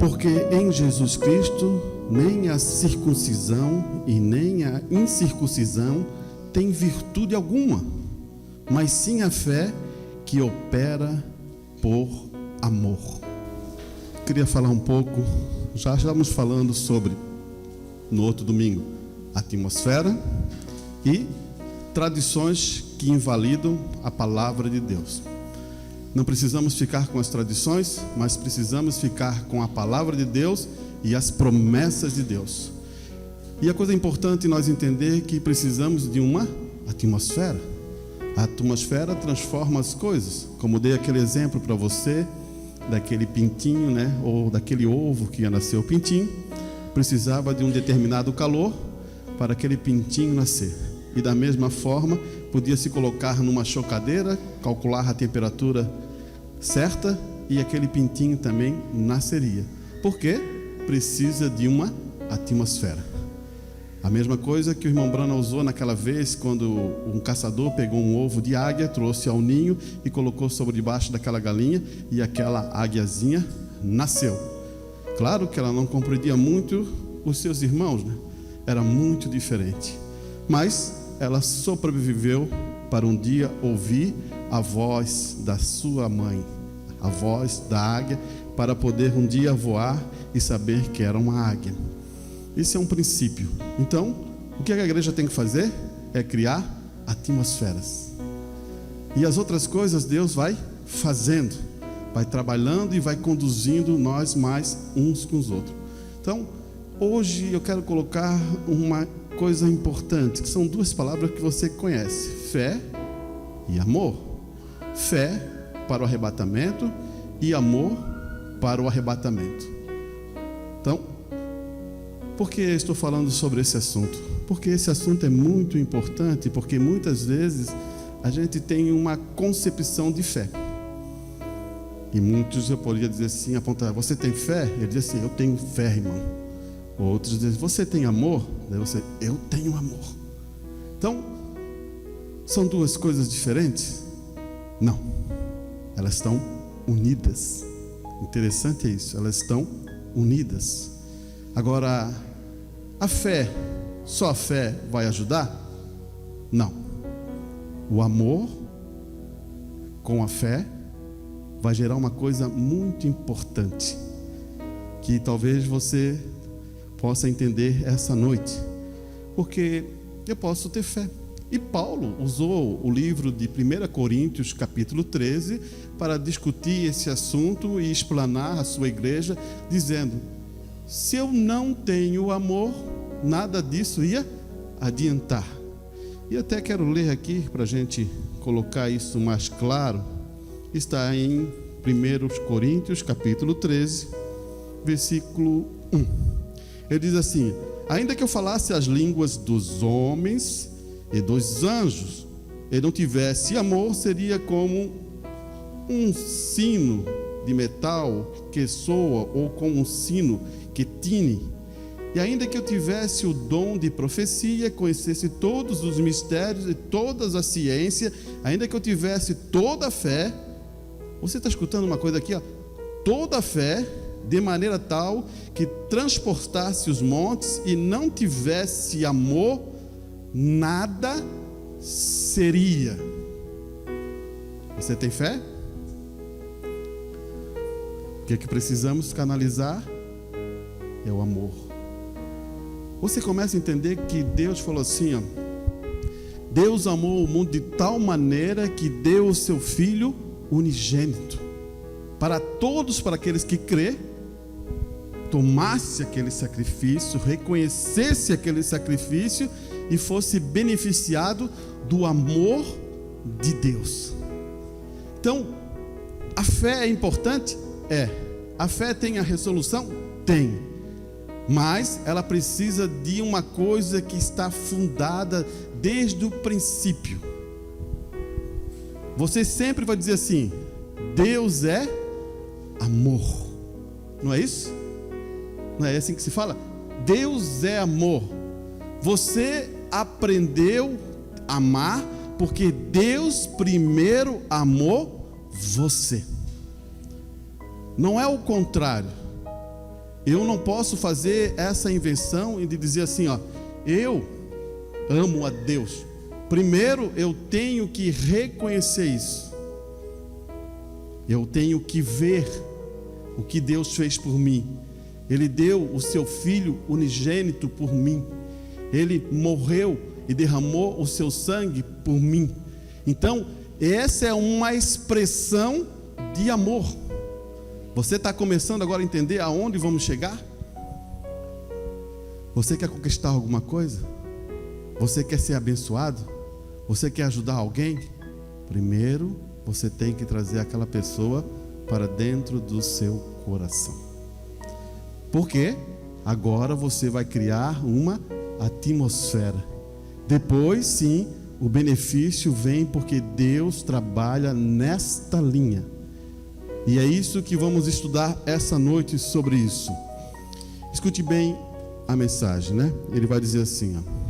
Porque em Jesus Cristo nem a circuncisão e nem a incircuncisão tem virtude alguma, mas sim a fé que opera por amor. Queria falar um pouco, já estávamos falando sobre, no outro domingo, atmosfera e tradições que invalidam a palavra de Deus. Não precisamos ficar com as tradições, mas precisamos ficar com a palavra de Deus e as promessas de Deus. E a coisa importante nós entender é que precisamos de uma atmosfera. A atmosfera transforma as coisas, como dei aquele exemplo para você, daquele pintinho, né? Ou daquele ovo que ia nascer o pintinho, precisava de um determinado calor para aquele pintinho nascer. E da mesma forma, podia se colocar numa chocadeira, calcular a temperatura certa e aquele pintinho também nasceria. Por quê? Precisa de uma atmosfera. A mesma coisa que o irmão Brana usou naquela vez, quando um caçador pegou um ovo de águia, trouxe ao ninho e colocou sobre debaixo daquela galinha e aquela águiazinha nasceu. Claro que ela não compreendia muito os seus irmãos, né? Era muito diferente. Mas ela sobreviveu para um dia ouvir a voz da sua mãe, a voz da águia, para poder um dia voar e saber que era uma águia. Isso é um princípio. Então, o que a igreja tem que fazer é criar atmosferas. E as outras coisas Deus vai fazendo, vai trabalhando e vai conduzindo nós mais uns com os outros. Então, hoje eu quero colocar uma coisa importante, que são duas palavras que você conhece: fé e amor. Fé para o arrebatamento e amor para o arrebatamento. Então, por que estou falando sobre esse assunto? Porque esse assunto é muito importante, porque muitas vezes a gente tem uma concepção de fé. E muitos eu poderia dizer assim, apontar: você tem fé? Ele diz assim: eu tenho fé, irmão. Outros dizem: você tem amor? Daí você: eu tenho amor. Então, são duas coisas diferentes? Não, elas estão unidas. Interessante é isso, elas estão unidas. Agora, a fé, só a fé vai ajudar? Não. O amor com a fé vai gerar uma coisa muito importante, que talvez você possa entender essa noite. Porque eu posso ter fé. E Paulo usou o livro de 1 Coríntios capítulo 13 para discutir esse assunto e explanar a sua igreja, dizendo: se eu não tenho amor, nada disso ia adiantar. E até quero ler aqui para a gente colocar isso mais claro. Está em 1 Coríntios capítulo 13, versículo 1. Ele diz assim: ainda que eu falasse as línguas dos homens e dos anjos, e não tivesse amor, seria como um sino de metal que soa, ou como um sino que tine. E ainda que eu tivesse o dom de profecia, conhecesse todos os mistérios e todas as ciências, ainda que eu tivesse toda a fé, você está escutando uma coisa aqui, ó, toda a fé, de maneira tal que transportasse os montes, e não tivesse amor, nada seria. Você tem fé? O que é que precisamos canalizar? É o amor. Você começa a entender que Deus falou assim, ó: Deus amou o mundo de tal maneira que deu o seu Filho unigênito, para todos, para aqueles que crê, tomasse aquele sacrifício, reconhecesse aquele sacrifício e fosse beneficiado do amor de Deus. Então, a fé é importante? É. A fé tem a resolução? Tem. Mas ela precisa de uma coisa que está fundada desde o princípio. Você sempre vai dizer assim: Deus é amor. Não é isso? Não é assim que se fala? Deus é amor. Você aprendeu a amar porque Deus primeiro amou você. Não é o contrário. Eu não posso fazer essa invenção de dizer assim, ó, eu amo a Deus. Primeiro eu tenho que reconhecer isso. Eu tenho que ver o que Deus fez por mim. Ele deu o seu Filho unigênito por mim. Ele morreu e derramou o seu sangue por mim. Então, essa é uma expressão de amor. Você está começando agora a entender aonde vamos chegar? Você quer conquistar alguma coisa? Você quer ser abençoado? Você quer ajudar alguém? Primeiro, você tem que trazer aquela pessoa para dentro do seu coração. Porque agora você vai criar uma atmosfera. Depois, sim, o benefício vem porque Deus trabalha nesta linha. E é isso que vamos estudar essa noite sobre isso. Escute bem a mensagem, né? Ele vai dizer assim, ó.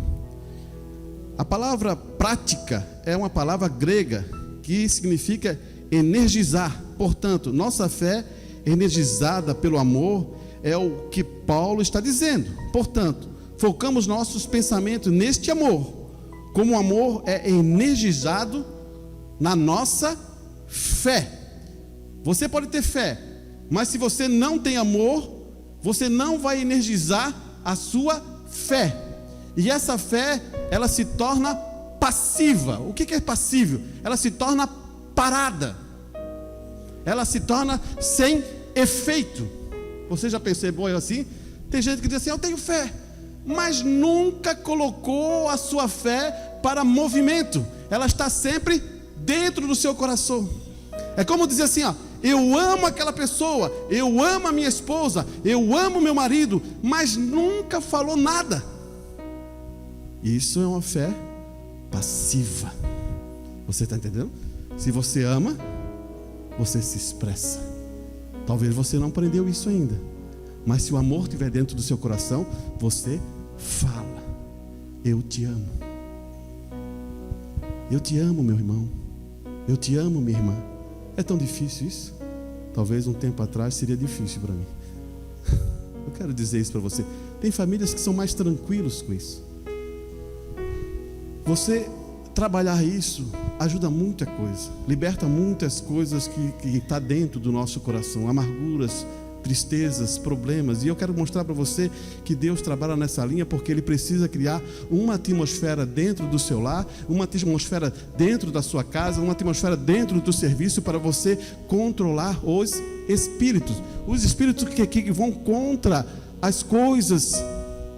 A palavra prática é uma palavra grega que significa energizar. Portanto, nossa fé energizada pelo amor é o que Paulo está dizendo. Portanto, focamos nossos pensamentos neste amor. Como o amor é energizado na nossa fé. Você pode ter fé, mas se você não tem amor, você não vai energizar a sua fé. E essa fé, ela se torna passiva. O que é passível? Ela se torna parada. Ela se torna sem efeito. Você já percebeu assim? Tem gente que diz assim, eu tenho fé, mas nunca colocou a sua fé para movimento. Ela está sempre dentro do seu coração. É como dizer assim, ó, eu amo aquela pessoa, eu amo a minha esposa, eu amo meu marido, mas nunca falou nada. Isso é uma fé passiva. Você está entendendo? Se você ama, você se expressa. Talvez você não aprendeu isso ainda, mas se o amor estiver dentro do seu coração, você fala, eu te amo. Eu te amo, meu irmão. Eu te amo, minha irmã. É tão difícil isso? Talvez um tempo atrás seria difícil para mim. Eu quero dizer isso para você. Tem famílias que são mais tranquilos com isso. Você trabalhar isso ajuda muita coisa. Liberta muitas coisas que está dentro do nosso coração. Amarguras, tristezas, problemas. E eu quero mostrar para você que Deus trabalha nessa linha porque Ele precisa criar uma atmosfera dentro do seu lar, uma atmosfera dentro da sua casa, uma atmosfera dentro do serviço para você controlar os espíritos. Os espíritos que vão contra as coisas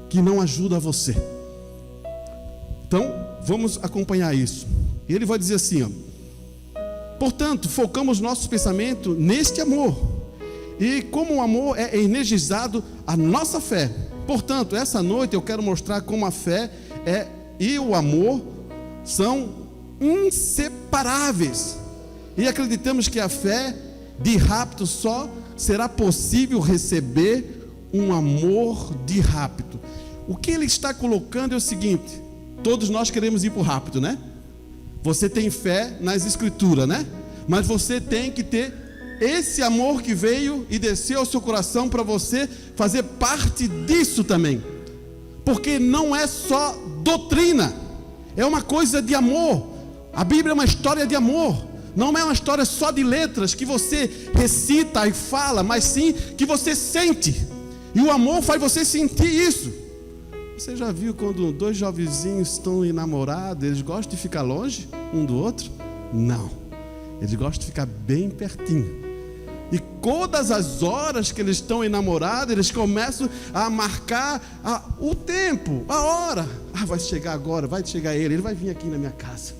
que não ajudam a você. Então, vamos acompanhar isso. Ele vai dizer assim, ó, portanto, focamos nossos pensamentos neste amor. E como o amor é energizado a nossa fé. Portanto, essa noite eu quero mostrar como a fé e o amor são inseparáveis. E acreditamos que a fé, de rápido, só será possível receber um amor de rápido. O que ele está colocando é o seguinte: todos nós queremos ir para o rápido, né? Você tem fé nas escrituras, né? Mas você tem que ter esse amor que veio e desceu ao seu coração para você fazer parte disso também. Porque não é só doutrina, é uma coisa de amor. A Bíblia é uma história de amor. Não é uma história só de letras que você recita e fala, mas sim que você sente. E o amor faz você sentir isso. Você já viu quando dois jovenzinhos estão enamorados, eles gostam de ficar longe um do outro? Não, eles gostam de ficar bem pertinho. E todas as horas que eles estão enamorados, eles começam a marcar o tempo, a hora. Vai chegar agora, vai chegar ele vai vir aqui na minha casa.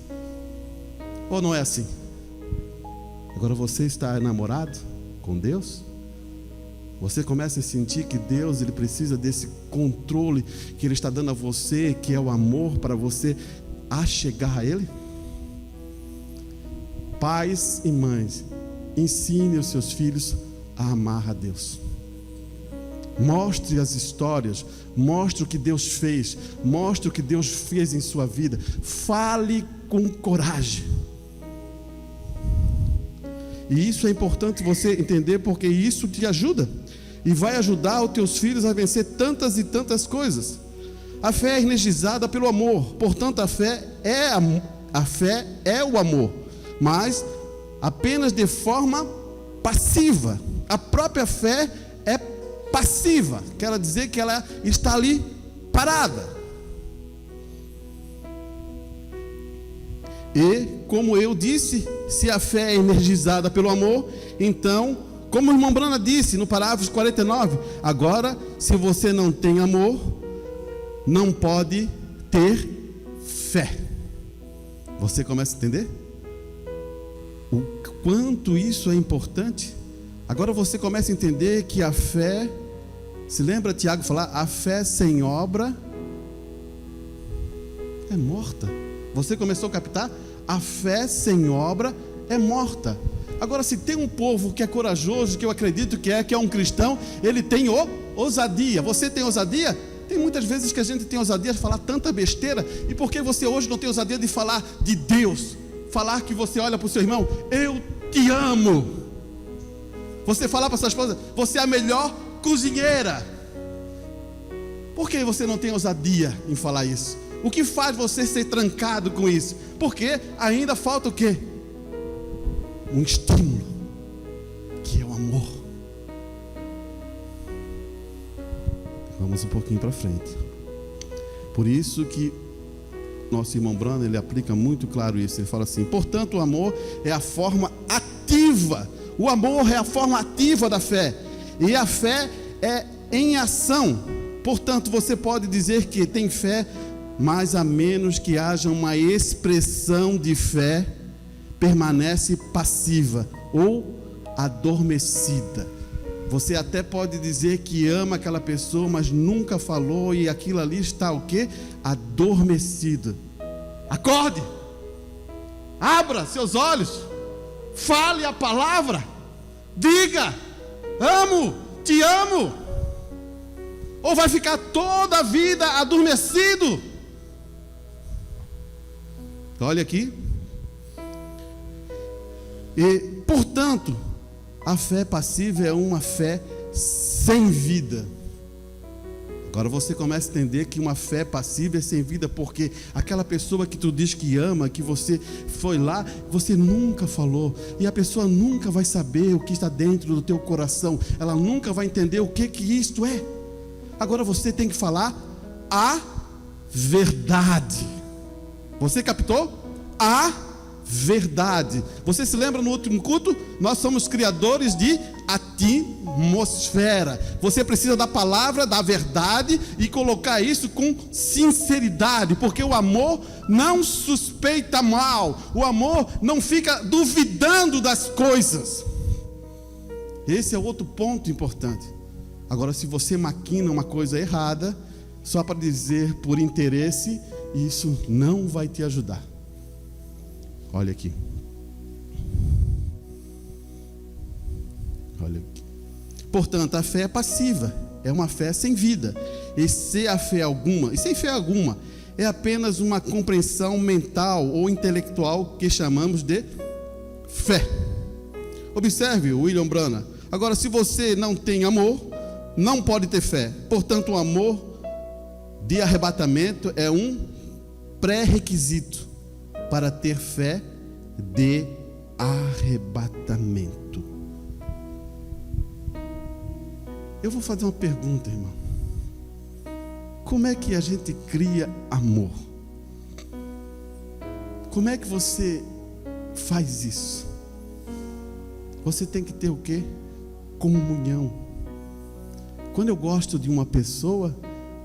Ou não é assim? Agora você está enamorado com Deus? Você começa a sentir que Deus, Ele precisa desse controle que Ele está dando a você, que é o amor para você achegar a Ele? Pais e mães, ensine os seus filhos a amar a Deus. Mostre as histórias, mostre o que Deus fez, mostre o que Deus fez em sua vida. Fale com coragem. E isso é importante você entender, porque isso te ajuda. e vai ajudar os teus filhos a vencer tantas e tantas coisas. A fé é energizada pelo amor. Portanto, a fé é o amor, mas apenas de forma passiva. A própria fé é passiva, quer dizer que ela está ali parada. E, como eu disse, se a fé é energizada pelo amor, então, como o irmão Brana disse no parágrafo 49, agora, se você não tem amor, não pode ter fé. Você começa a entender o quanto isso é importante? Agora você começa a entender que a fé, se lembra Tiago falar, a fé sem obra é morta. Você começou a captar? A fé sem obra é morta. Agora, se tem um povo que é corajoso, que eu acredito que é um cristão, ele tem ousadia. Você tem ousadia? Tem muitas vezes que a gente tem ousadia de falar tanta besteira. E por que você hoje não tem ousadia de falar de Deus? Falar que você olha para o seu irmão, eu te amo. Você falar para sua esposa, você é a melhor cozinheira. Por que você não tem ousadia em falar isso? O que faz você ser trancado com isso? Porque ainda falta o quê? Um estímulo, que é o amor. Vamos um pouquinho para frente. Por isso que nosso irmão Brana, ele aplica muito claro isso. Ele fala assim: portanto, o amor é a forma ativa. O amor é a forma ativa da fé. E a fé é em ação. Portanto, você pode dizer que tem fé, mas a menos que haja uma expressão de fé, permanece passiva ou adormecida. Você até pode dizer que ama aquela pessoa, mas nunca falou, e aquilo ali está o quê? Adormecido. Acorde, abra seus olhos, fale a palavra, diga, amo, te amo, ou vai ficar toda a vida adormecido? Olha aqui. E, portanto, a fé passiva é uma fé sem vida. Agora você começa a entender que uma fé passiva é sem vida, porque aquela pessoa que tu diz que ama, que você foi lá, você nunca falou, e a pessoa nunca vai saber o que está dentro do teu coração, ela nunca vai entender o que isto é. Agora você tem que falar a verdade. Você captou? A verdade. Você se lembra no último culto? Nós somos criadores de atmosfera. Você precisa da palavra, da verdade, e colocar isso com sinceridade, porque o amor não suspeita mal. O amor não fica duvidando das coisas. Esse é outro ponto importante. Agora, se você maquina uma coisa errada, só para dizer por interesse, isso não vai te ajudar. Olha aqui. Olha aqui. Portanto, a fé é passiva, é uma fé sem vida. E sem fé alguma, é apenas uma compreensão mental ou intelectual que chamamos de fé. Observe o William Brana. Agora, se você não tem amor, não pode ter fé. Portanto, o amor de arrebatamento é um pré-requisito para ter fé de arrebatamento. Eu vou fazer uma pergunta, irmão. Como é que a gente cria amor? Como é que você faz isso? Você tem que ter o quê? Comunhão. Quando eu gosto de uma pessoa,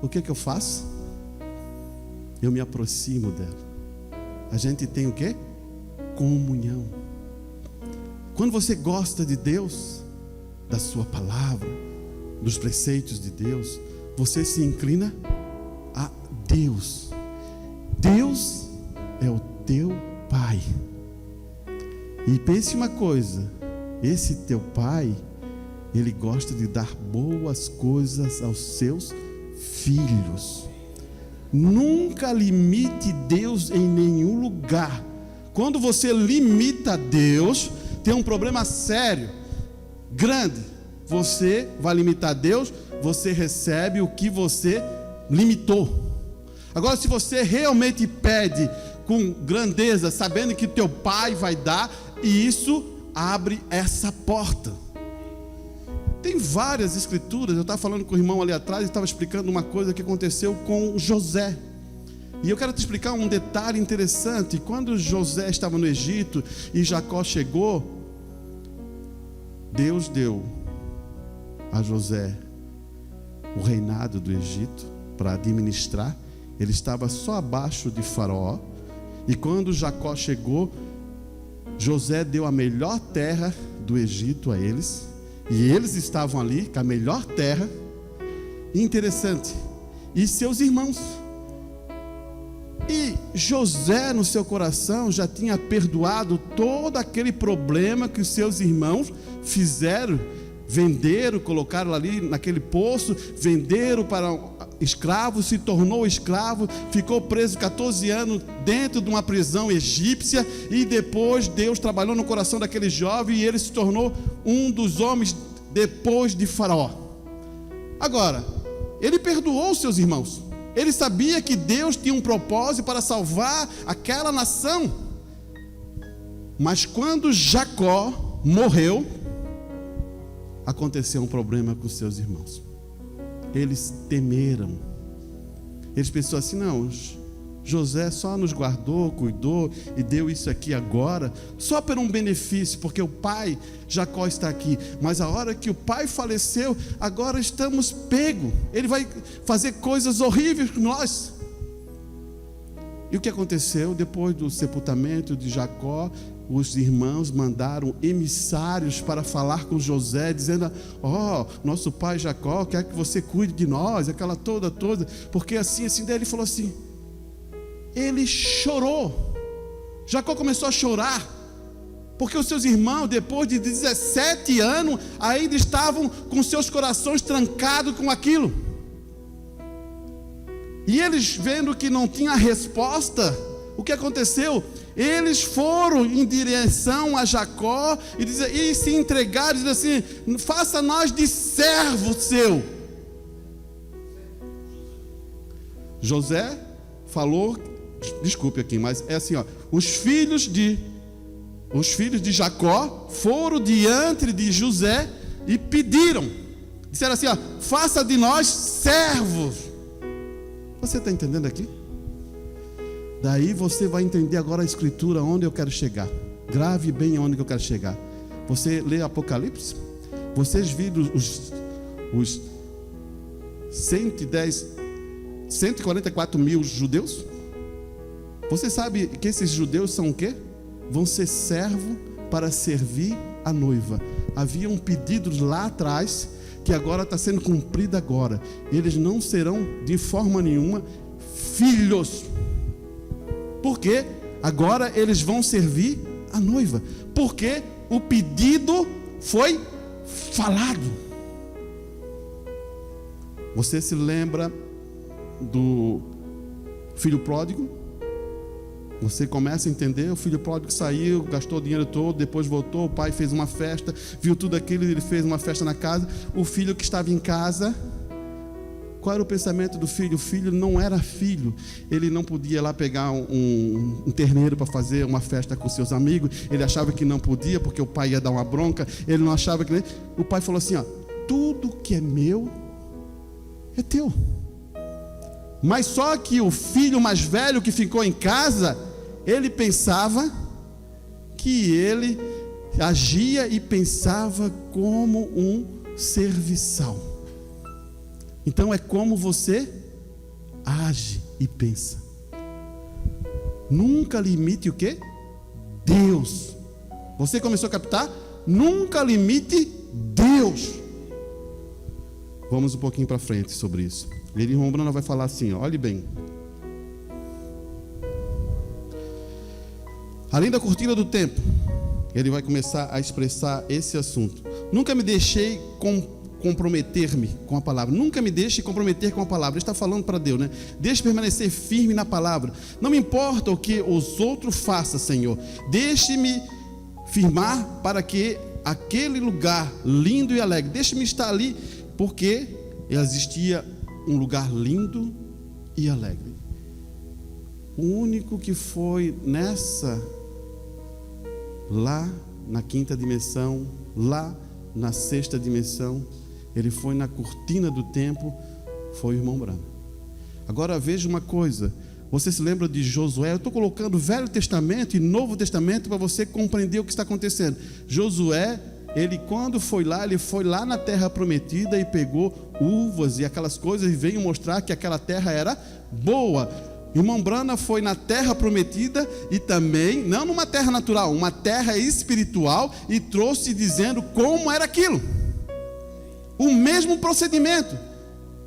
o que eu faço? Eu me aproximo dela. A gente tem o quê? Comunhão. Quando você gosta de Deus, da sua palavra, dos preceitos de Deus, você se inclina a Deus. Deus é o teu Pai. E pense uma coisa, esse teu Pai, Ele gosta de dar boas coisas aos seus filhos. Nunca limite Deus em nenhum lugar. Quando você limita Deus, tem um problema sério, grande. você vai limitar Deus, você recebe o que você limitou. Agora, se você realmente pede com grandeza, sabendo que teu pai vai dar, e isso abre essa porta. Tem várias escrituras. Eu estava falando com o irmão ali atrás e estava explicando uma coisa que aconteceu com José. E eu quero te explicar um detalhe interessante. Quando José estava no Egito e Jacó chegou, Deus deu a José o reinado do Egito para administrar. Ele estava só abaixo de Faraó. E quando Jacó chegou, José deu a melhor terra do Egito a eles. E eles estavam ali com a melhor terra. Interessante. E seus irmãos. E José, no seu coração, já tinha perdoado todo aquele problema que os seus irmãos fizeram. Venderam, colocaram ali naquele poço, venderam para escravo, se tornou escravo, ficou preso 14 anos dentro de uma prisão egípcia, e depois Deus trabalhou no coração daquele jovem e ele se tornou um dos homens depois de Faraó. Agora, ele perdoou os seus irmãos, ele sabia que Deus tinha um propósito para salvar aquela nação, mas quando Jacó morreu, aconteceu um problema com seus irmãos. Eles temeram. Eles pensaram assim: não, José só nos guardou, cuidou e deu isso aqui agora, só por um benefício, porque o pai Jacó está aqui. Mas a hora que o pai faleceu, agora estamos pegos. Ele vai fazer coisas horríveis com nós. E o que aconteceu? Depois do sepultamento de Jacó, os irmãos mandaram emissários para falar com José, dizendo: nosso pai Jacó quer que você cuide de nós, aquela toda, porque assim, daí ele falou assim, ele chorou. Jacó começou a chorar, porque os seus irmãos, depois de 17 anos, ainda estavam com seus corações trancados com aquilo. E eles, vendo que não tinha resposta, o que aconteceu? Eles foram em direção a Jacó e se entregaram, dizendo assim: faça nós de servo seu. José falou, desculpe aqui, mas é assim, os filhos de Jacó foram diante de José e pediram, disseram assim: faça de nós servos. Você está entendendo aqui? Daí você vai entender agora a escritura, onde eu quero chegar. Grave bem onde eu quero chegar. Você lê Apocalipse, vocês viram os 144 mil judeus? Você sabe que esses judeus são o quê? Vão ser servo para servir a noiva. Havia um pedido lá atrás, que agora está sendo cumprido agora. Eles não serão de forma nenhuma filhos, porque agora eles vão servir a noiva, porque o pedido foi falado. Você se lembra do filho pródigo? Você começa a entender, o filho pródigo saiu, gastou o dinheiro todo, depois voltou, o pai fez uma festa, viu tudo aquilo, ele fez uma festa na casa. O filho que estava em casa, qual era o pensamento do filho? O filho não era filho, ele não podia lá pegar um terneiro para fazer uma festa com seus amigos, ele achava que não podia, porque o pai ia dar uma bronca, ele não achava que... O pai falou assim: tudo que é meu é teu. Mas só que o filho mais velho que ficou em casa, ele pensava que ele agia e pensava como um serviçal. Então é como você age e pensa. Nunca limite o quê? Deus. Você começou a captar? Nunca limite Deus. Vamos um pouquinho para frente sobre isso. Ele, irmão Bruno, vai falar assim, olhe bem. Além da cortina do tempo, ele vai começar a expressar esse assunto. Nunca me deixei comprometer-me com a palavra. Nunca me deixe comprometer com a palavra. Ele está falando para Deus, né? Deixe permanecer firme na palavra. Não me importa o que os outros façam, Senhor. Deixe-me firmar para que aquele lugar lindo e alegre. Deixe-me estar ali, porque existia um lugar lindo e alegre. O único que foi lá na quinta dimensão, lá na sexta dimensão, ele foi na cortina do tempo, foi o irmão Branham. Agora veja uma coisa, você se lembra de Josué? Eu estou colocando Velho Testamento e Novo Testamento para você compreender o que está acontecendo. Josué, ele quando foi lá, ele foi lá na terra prometida e pegou uvas e aquelas coisas e veio mostrar que aquela terra era boa. Irmão Branham foi na terra prometida e também, não numa terra natural, uma terra espiritual, e trouxe dizendo como era aquilo. O mesmo procedimento.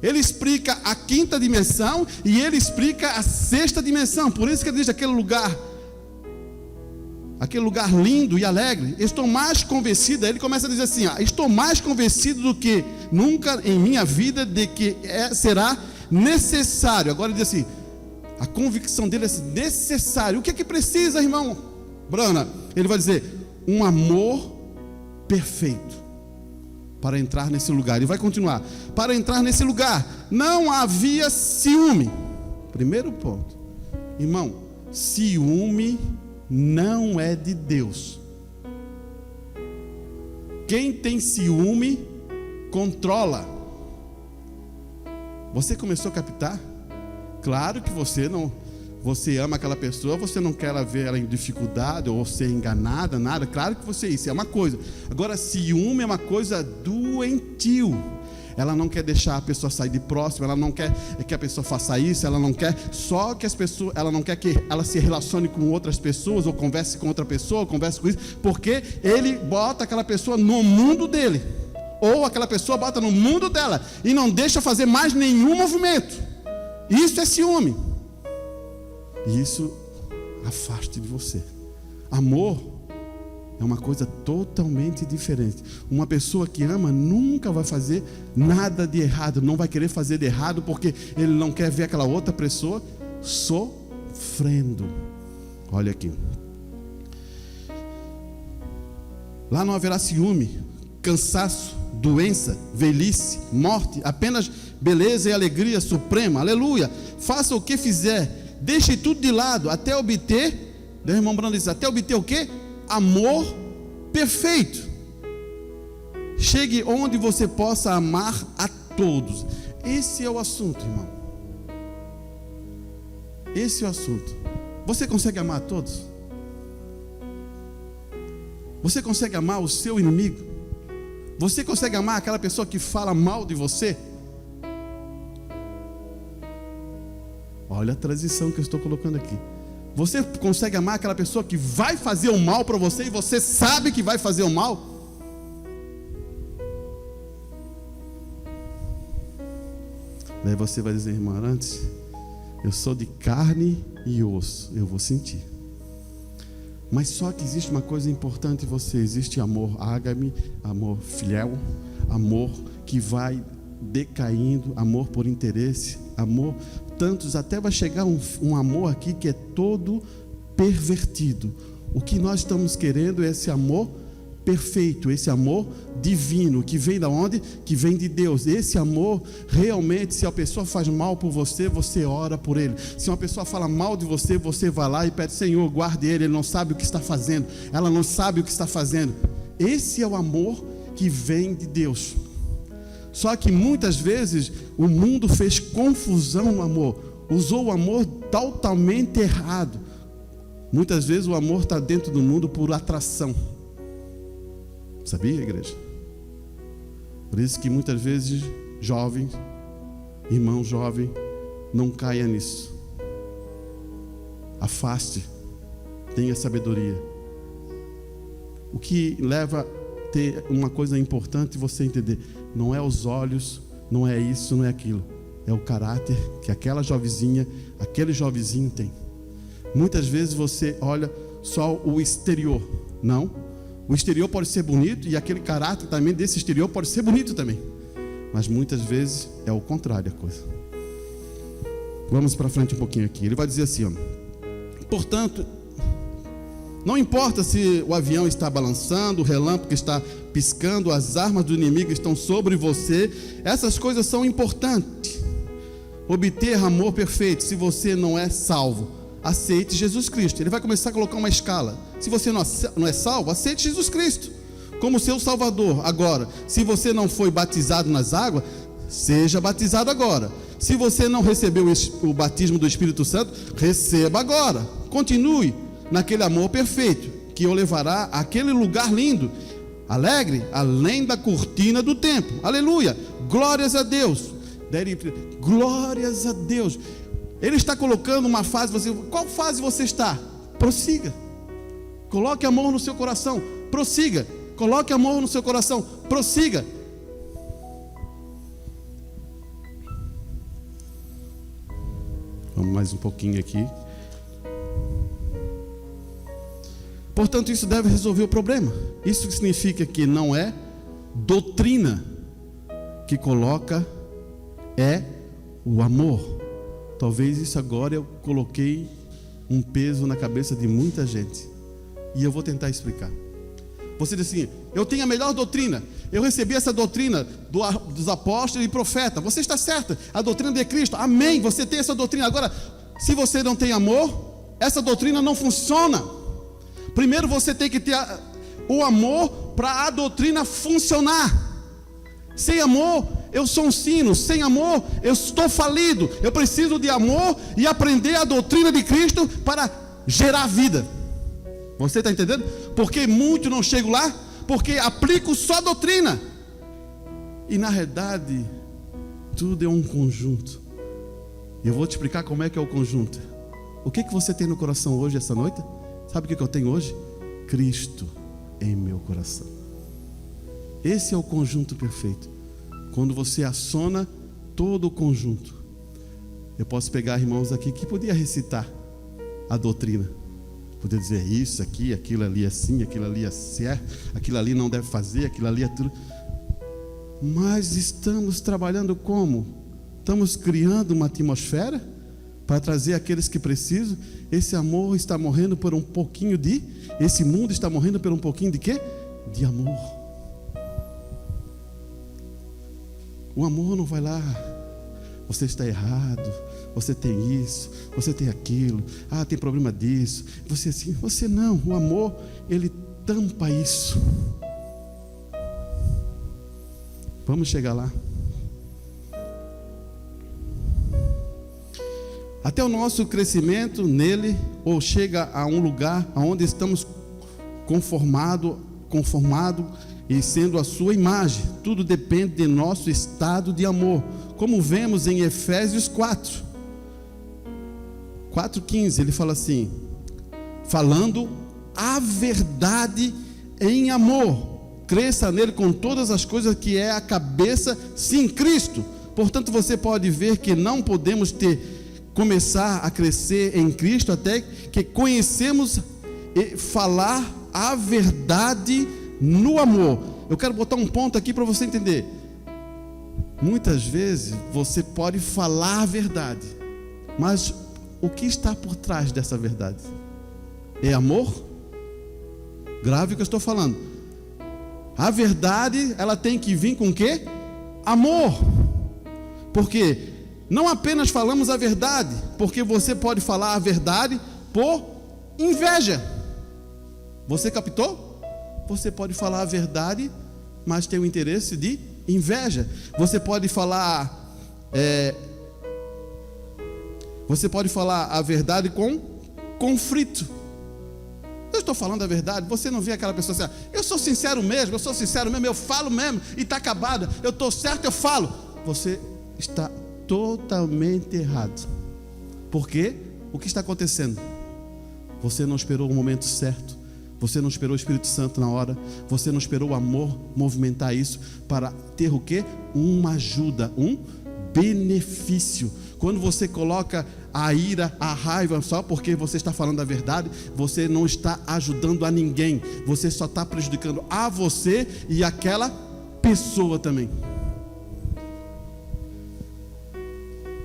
Ele explica a quinta dimensão e ele explica a sexta dimensão. Por isso que ele diz aquele lugar lindo e alegre. Estou mais convencido. Ele começa a dizer assim: estou mais convencido do que nunca em minha vida de que será necessário. Agora ele diz assim, a convicção dele é necessário. O que é que precisa, irmão Branham? Ele vai dizer: um amor perfeito para entrar nesse lugar. Ele vai continuar: para entrar nesse lugar não havia ciúme. Primeiro ponto, irmão, ciúme não é de Deus. Quem tem ciúme controla. Você começou a captar? Claro que você ama aquela pessoa, você não quer ver ela em dificuldade ou ser enganada, nada. Claro que isso é uma coisa. Agora, ciúme é uma coisa doentio. Ela não quer deixar a pessoa sair de próximo, ela não quer que a pessoa faça isso, ela não quer só que as pessoas, ela não quer que ela se relacione com outras pessoas, ou converse com outra pessoa, ou converse com isso, porque ele bota aquela pessoa no mundo dele, ou aquela pessoa bota no mundo dela, e não deixa fazer mais nenhum movimento. Isso é ciúme. E isso afaste de você. Amor é uma coisa totalmente diferente. Uma pessoa que ama nunca vai fazer nada de errado, não vai querer fazer de errado, porque ele não quer ver aquela outra pessoa sofrendo. Olha aqui. Lá não haverá ciúme, cansaço, doença, velhice, morte, apenas beleza e alegria suprema. Aleluia. Faça o que fizer, deixe tudo de lado, até obter, Deus, irmão Branham diz, até obter o quê? Amor perfeito. Chegue onde você possa amar a todos. Esse é o assunto, irmão. Esse é o assunto. Você consegue amar a todos? Você consegue amar o seu inimigo? Você consegue amar aquela pessoa que fala mal de você? Olha a transição que eu estou colocando aqui. Você consegue amar aquela pessoa que vai fazer o mal para você e você sabe que vai fazer o mal? Daí você vai dizer, irmão Arantes, eu sou de carne e osso, eu vou sentir. Mas só que existe uma coisa importante em você. Existe amor ágape, amor fiel, amor que vai decaindo, amor por interesse, amor, tantos, até vai chegar um amor aqui que é todo pervertido. O que nós estamos querendo é esse amor perfeito, esse amor divino, que vem da onde? Que vem de Deus. Esse amor, realmente, se a pessoa faz mal por você, você ora por ele. Se uma pessoa fala mal de você, você vai lá e pede, Senhor, guarde ele não sabe o que está fazendo, ela não sabe o que está fazendo. Esse é o amor que vem de Deus. Só que muitas vezes o mundo fez confusão no amor, usou o amor totalmente errado. Muitas vezes o amor está dentro do mundo por atração. Sabia, igreja? Por isso que muitas vezes jovens, irmão jovem, não caia nisso. Afaste, tenha sabedoria. O que leva a ter uma coisa importante você entender, não é os olhos, não é isso, não é aquilo, é o caráter que aquela jovenzinha, aquele jovenzinho tem. Muitas vezes você olha só o exterior. Não, o exterior pode ser bonito e aquele caráter também desse exterior pode ser bonito também, mas muitas vezes é o contrário a coisa. Vamos para frente um pouquinho aqui. Ele vai dizer assim, ó, portanto, Não importa se o avião está balançando, o relâmpago está piscando, as armas do inimigo estão sobre você. Essas coisas são importantes. Obter amor perfeito. Se você não é salvo, aceite Jesus Cristo. Ele vai começar a colocar uma escala. Se você não é salvo, aceite Jesus Cristo como seu Salvador. Agora, se você não foi batizado nas águas, seja batizado agora. Se você não recebeu o batismo do Espírito Santo, receba agora. Continue naquele amor perfeito, que o levará àquele lugar lindo, alegre, além da cortina do templo. Aleluia, glórias a Deus. Glórias a Deus. Ele está colocando uma fase. Qual fase você está? Prossiga. Coloque amor no seu coração. Prossiga. Coloque amor no seu coração. Prossiga. Vamos mais um pouquinho aqui. Portanto, isso deve resolver o problema. Isso significa que não é doutrina que coloca, é o amor. Talvez isso agora eu coloquei um peso na cabeça de muita gente, e eu vou tentar explicar. Você diz assim: eu tenho a melhor doutrina, eu recebi essa doutrina dos apóstolos e profetas. Você está certo, a doutrina de Cristo, amém, você tem essa doutrina. Agora, se você não tem amor, essa doutrina não funciona. Primeiro você tem que ter o amor para a doutrina funcionar. Sem amor, eu sou um sino. Sem amor, eu estou falido. Eu preciso de amor e aprender a doutrina de Cristo para gerar vida. Você está entendendo? Porque muito não chego lá, porque aplico só a doutrina. E na realidade, tudo é um conjunto. E eu vou te explicar como é que é o conjunto. O que você tem no coração hoje, essa noite? Sabe o que eu tenho hoje? Cristo em meu coração. Esse é o conjunto perfeito. Quando você aciona todo o conjunto. Eu posso pegar irmãos aqui que podia recitar a doutrina. Poder dizer isso aqui, aquilo ali assim, aquilo ali é certo, aquilo ali não deve fazer, aquilo ali é tudo. Mas estamos trabalhando como? Estamos criando uma atmosfera para trazer aqueles que precisam. Esse amor está morrendo por um pouquinho de... Esse mundo está morrendo por um pouquinho de quê? De amor. O amor não vai lá: você está errado, você tem isso, você tem aquilo, tem problema disso, você assim, você não. O amor, ele tampa isso. Vamos chegar lá. Até o nosso crescimento nele, ou chega a um lugar onde estamos conformado e sendo a sua imagem. Tudo depende de nosso estado de amor, como vemos em Efésios 4:15, ele fala assim: falando a verdade em amor, cresça nele com todas as coisas, que é a cabeça, sim, Cristo. Portanto, você pode ver que não podemos começar a crescer em Cristo até que conhecemos e falar a verdade no amor. Eu quero botar um ponto aqui para você entender. Muitas vezes você pode falar a verdade, mas o que está por trás dessa verdade? É amor? Grave o que eu estou falando. A verdade, ela tem que vir com o quê? Amor. Porque não apenas falamos a verdade, porque você pode falar a verdade por inveja. Você captou? Você pode falar a verdade, mas tem o interesse de inveja. Você pode falar a verdade com conflito. Eu estou falando a verdade. Você não vê aquela pessoa assim: eu sou sincero mesmo, eu falo mesmo e está acabado, eu estou certo, eu falo. Você está totalmente errado. Por quê? O que está acontecendo? Você não esperou o momento certo. Você não esperou o Espírito Santo na hora. Você não esperou o amor movimentar isso para ter o quê? Uma ajuda, um benefício. Quando você coloca a ira, a raiva só porque você está falando a verdade, você não está ajudando a ninguém. Você só está prejudicando a você e aquela pessoa também.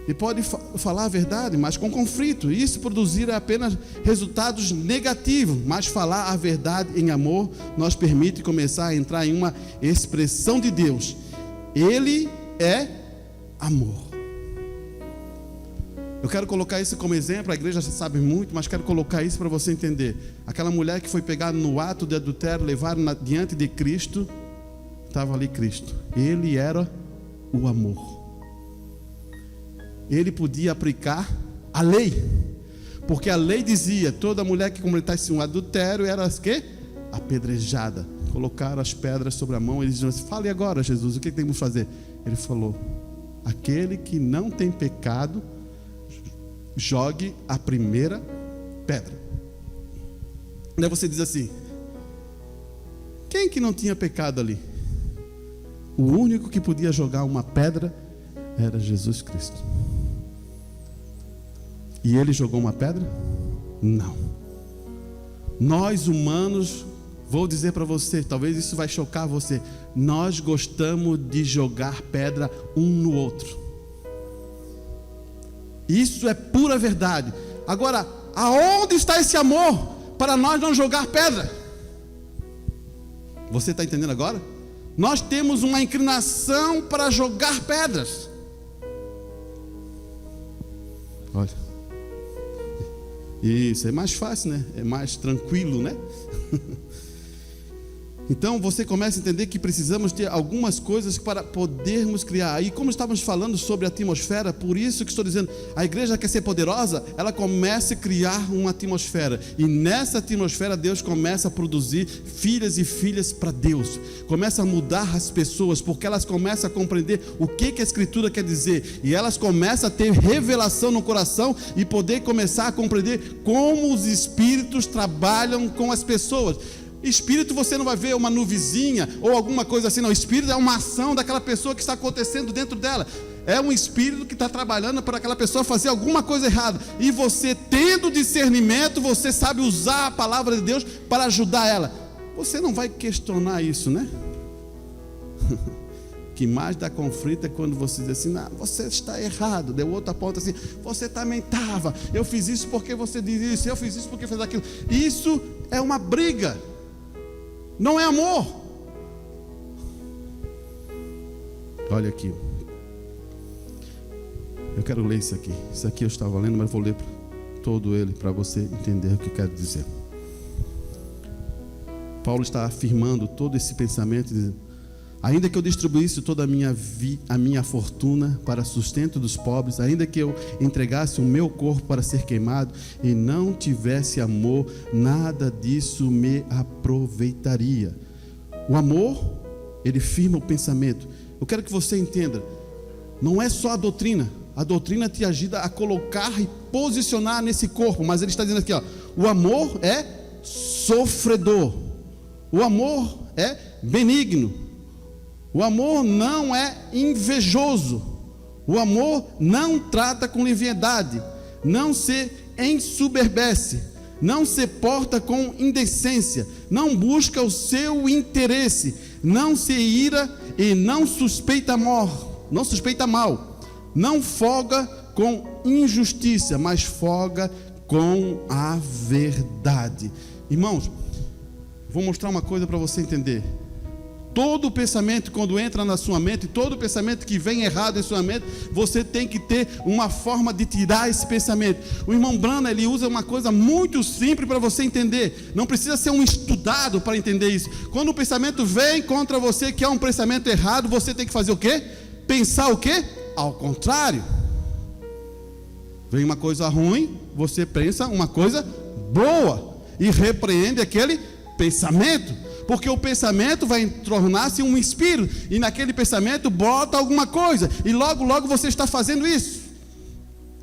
e pode falar a verdade, mas com conflito. Isso produzir apenas resultados negativos, mas falar a verdade em amor nos permite começar a entrar em uma expressão de Deus. Ele é amor. Eu quero colocar isso como exemplo. A igreja já sabe muito, mas quero colocar isso para você entender. Aquela mulher que foi pegada no ato de adultério, levaram diante de Cristo, estava ali Cristo. Ele era o amor. Ele podia aplicar a lei, porque a lei dizia: toda mulher que cometesse um adultério era que? Apedrejada. Colocaram as pedras sobre a mão. Eles diziam assim: fale agora, Jesus, o que temos que fazer? Ele falou: aquele que não tem pecado, jogue a primeira pedra. Daí você diz assim: quem que não tinha pecado ali? O único que podia jogar uma pedra era Jesus Cristo. E ele jogou uma pedra? Não. Nós humanos, vou dizer para você, talvez isso vai chocar você, nós gostamos de jogar pedra um no outro. Isso é pura verdade. Agora, aonde está esse amor para nós não jogar pedra? Você está entendendo agora? Nós temos uma inclinação para jogar pedras. Olha, isso é mais fácil, né? É mais tranquilo, né? Então você começa a entender que precisamos ter algumas coisas para podermos criar. E como estávamos falando sobre a atmosfera, por isso que estou dizendo, a igreja quer ser poderosa, ela começa a criar uma atmosfera. E nessa atmosfera Deus começa a produzir filhas e filhas para Deus. Começa a mudar as pessoas, porque elas começam a compreender o que a Escritura quer dizer. E elas começam a ter revelação no coração e poder começar a compreender como os Espíritos trabalham com as pessoas. Espírito você não vai ver uma nuvenzinha ou alguma coisa assim, não. Espírito é uma ação daquela pessoa que está acontecendo dentro dela. É um espírito que está trabalhando para aquela pessoa fazer alguma coisa errada. E você, tendo discernimento, você sabe usar a palavra de Deus para ajudar ela. Você não vai questionar isso, né? O que mais dá conflito é quando você diz assim: não, você está errado. Deu outra ponta assim: você também estava. Eu fiz isso porque você diz isso. Eu fiz isso porque fez aquilo. Isso é uma briga. Não é amor. Olha aqui. Eu quero ler isso aqui. Isso aqui eu estava lendo, mas vou ler todo ele para você entender o que eu quero dizer. Paulo está afirmando todo esse pensamento, dizendo: ainda que eu distribuísse toda a minha fortuna para sustento dos pobres, ainda que eu entregasse o meu corpo para ser queimado e não tivesse amor, nada disso me aproveitaria. O amor, ele firma o pensamento. Eu quero que você entenda, não é só a doutrina te ajuda a colocar e posicionar nesse corpo, mas ele está dizendo aqui, ó, o amor é sofredor, o amor é benigno, o amor não é invejoso, o amor não trata com leviandade, não se ensoberbece, não se porta com indecência, não busca o seu interesse, não se ira e não suspeita mal, não folga com injustiça, mas folga com a verdade. Irmãos, vou mostrar uma coisa para você entender. Todo pensamento, quando entra na sua mente, todo pensamento que vem errado em sua mente, você tem que ter uma forma de tirar esse pensamento. O irmão Branham, ele usa uma coisa muito simples para você entender. Não precisa ser um estudado para entender isso. Quando o pensamento vem contra você, que é um pensamento errado, você tem que fazer o quê? Pensar o quê? Ao contrário. Vem uma coisa ruim, você pensa uma coisa boa e repreende aquele pensamento. Porque o pensamento vai tornar-se um espírito, e naquele pensamento bota alguma coisa, e logo você está fazendo isso.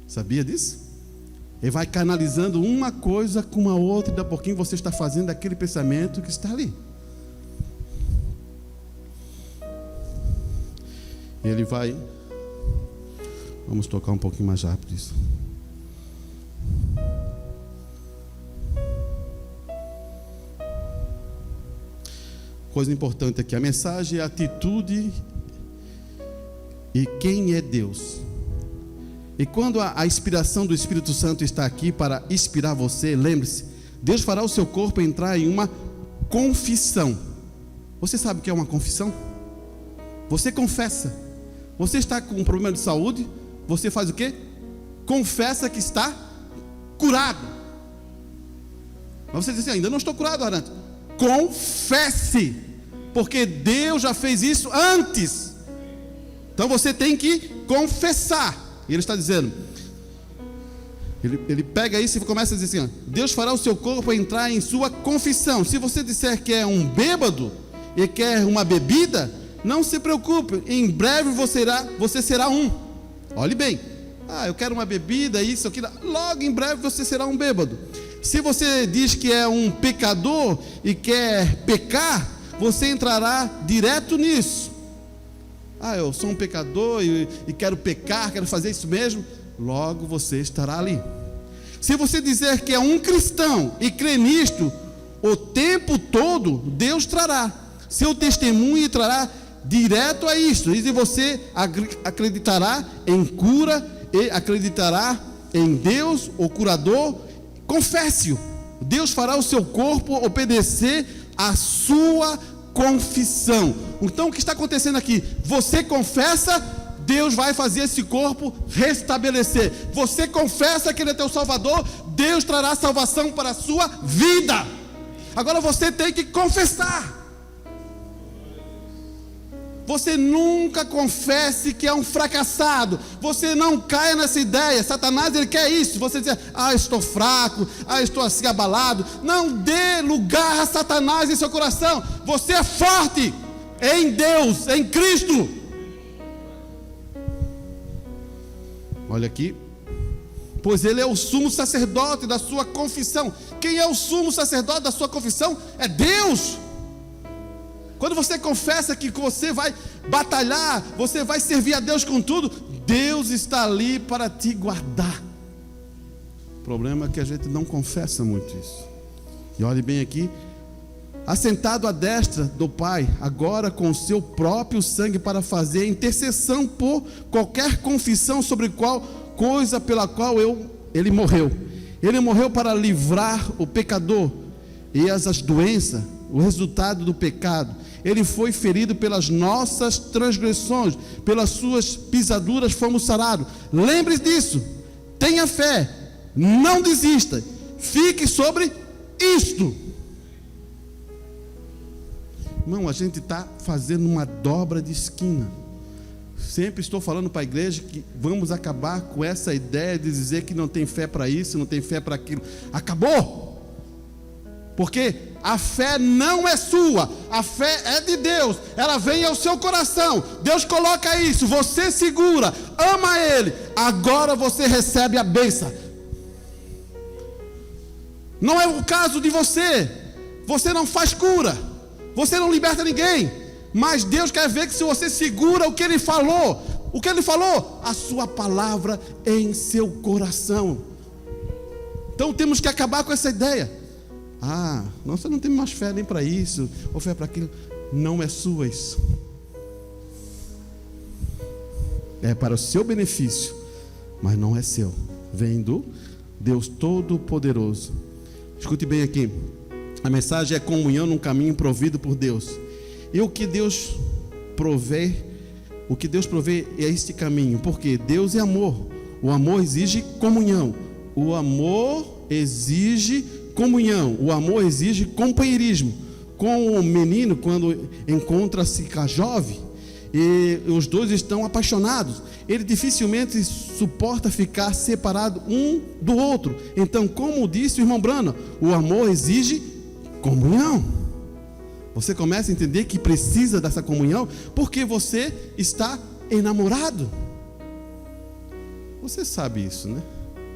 Sabia disso? Ele vai canalizando uma coisa com a outra, e daqui a pouquinho você está fazendo aquele pensamento que está ali. Ele vai... Vamos tocar um pouquinho mais rápido isso. Coisa importante aqui, a mensagem é a atitude e quem é Deus. E quando a inspiração do Espírito Santo está aqui para inspirar você, lembre-se, Deus fará o seu corpo entrar em uma confissão. Você sabe o que é uma confissão? Você confessa. Você está com um problema de saúde, você faz o quê? Confessa que está curado. Mas você diz assim, ainda não estou curado, Arantes. Confesse, porque Deus já fez isso antes. Então você tem que confessar. E ele está dizendo, ele pega isso e começa a dizer assim, Deus fará o seu corpo entrar em sua confissão. Se você disser que é um bêbado e quer uma bebida, não se preocupe, em breve você será um. Olhe bem, eu quero uma bebida, isso, aquilo. Logo em breve você será um bêbado. Se você diz que é um pecador e quer pecar, você entrará direto nisso. Eu sou um pecador e quero pecar, quero fazer isso mesmo. Logo você estará ali. Se você dizer que é um cristão e crê nisto o tempo todo, Deus trará seu testemunho e trará direto a isto. E você acreditará em cura e acreditará em Deus, o curador. Confesse-o. Deus fará o seu corpo obedecer à sua confissão. Então o que está acontecendo aqui? Você confessa, Deus vai fazer esse corpo restabelecer. Você confessa que Ele é teu Salvador, Deus trará salvação para a sua vida. Agora você tem que confessar. Você nunca confesse que é um fracassado. Você não caia nessa ideia. Satanás, ele quer isso. Você diz, estou fraco, estou assim abalado. Não dê lugar a Satanás em seu coração. Você é forte em Deus, em Cristo. Olha aqui. Pois ele é o sumo sacerdote da sua confissão. Quem é o sumo sacerdote da sua confissão? É Deus. Quando você confessa que você vai batalhar, você vai servir a Deus com tudo, Deus está ali para te guardar. O problema é que a gente não confessa muito isso. E olhe bem aqui, assentado à destra do Pai, agora com o seu próprio sangue para fazer intercessão por qualquer confissão sobre qual coisa pela qual ele morreu. Ele morreu para livrar o pecador e as doenças, o resultado do pecado. Ele foi ferido pelas nossas transgressões, pelas suas pisaduras fomos sarados. Lembre-se disso, tenha fé, não desista, fique sobre isto. Irmão, a gente está fazendo uma dobra de esquina. Sempre estou falando para a igreja que vamos acabar com essa ideia de dizer que não tem fé para isso, não tem fé para aquilo. Acabou! Porque a fé não é sua, a fé é de Deus, ela vem ao seu coração. Deus coloca isso, você segura, ama Ele, agora você recebe a bênção. Não é o caso de você não faz cura, você não liberta ninguém, mas Deus quer ver que se você segura o que Ele falou, a sua palavra em seu coração. Então temos que acabar com essa ideia. Você não tem mais fé nem para isso, ou fé para aquilo. Não é sua isso. É para o seu benefício, mas não é seu. Vem do Deus Todo-Poderoso. Escute bem aqui. A mensagem é comunhão num caminho provido por Deus. E o que Deus provê é este caminho. Porque Deus é amor. O amor exige comunhão. O amor exige comunhão, o amor exige companheirismo. Com o menino, quando encontra-se com a jovem, e os dois estão apaixonados, ele dificilmente suporta ficar separado um do outro. Então, como disse o irmão Brana, o amor exige comunhão. Você começa a entender que precisa dessa comunhão, porque você está enamorado. Você sabe isso, né?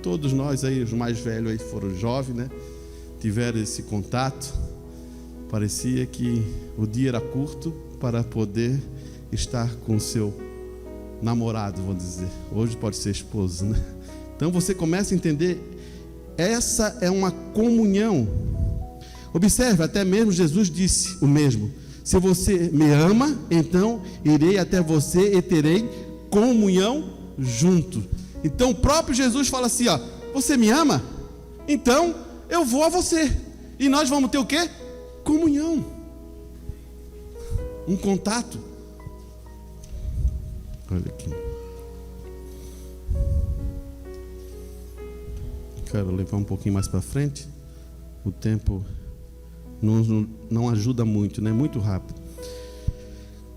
Todos nós aí, os mais velhos aí foram jovens, né? Tiveram esse contato. Parecia que o dia era curto para poder estar com o seu namorado, vou dizer. Hoje pode ser esposo, né? Então você começa a entender, essa é uma comunhão. Observe, até mesmo Jesus disse o mesmo: se você me ama, então irei até você e terei comunhão junto. Então o próprio Jesus fala assim, ó, você me ama? Então eu vou a você. E nós vamos ter o quê? Comunhão. Um contato. Olha aqui. Quero levar um pouquinho mais para frente. O tempo não ajuda muito, né? Muito rápido.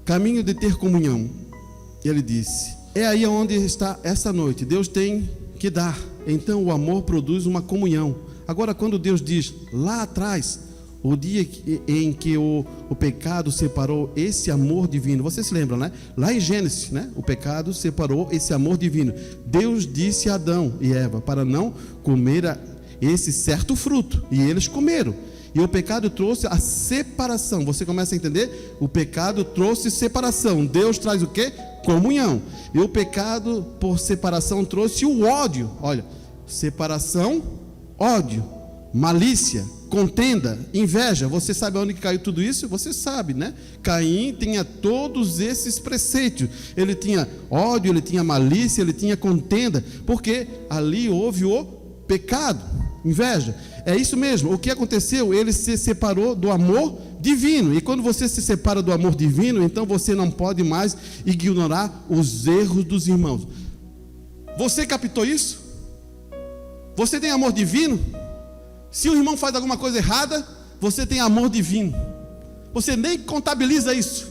Caminho de ter comunhão. Ele disse, é aí onde está essa noite. Deus tem que dar. Então o amor produz uma comunhão. Agora, quando Deus diz lá atrás, o dia em que o pecado separou esse amor divino, você se lembra, né? Lá em Gênesis, né? O pecado separou esse amor divino. Deus disse a Adão e Eva para não comer esse certo fruto, e eles comeram. E o pecado trouxe a separação. Você começa a entender? O pecado trouxe separação. Deus traz o quê? Comunhão. E o pecado por separação trouxe o ódio. Olha, separação, ódio, malícia, contenda, inveja. Você sabe onde caiu tudo isso? Você sabe, né? Caim tinha todos esses preceitos. Ele tinha ódio, ele tinha malícia, ele tinha contenda, porque ali houve o pecado, inveja. É isso mesmo. O que aconteceu? Ele se separou do amor divino. E quando você se separa do amor divino, então você não pode mais ignorar os erros dos irmãos. Você captou isso? Você tem amor divino? Se o irmão faz alguma coisa errada, você tem amor divino. Você nem contabiliza isso.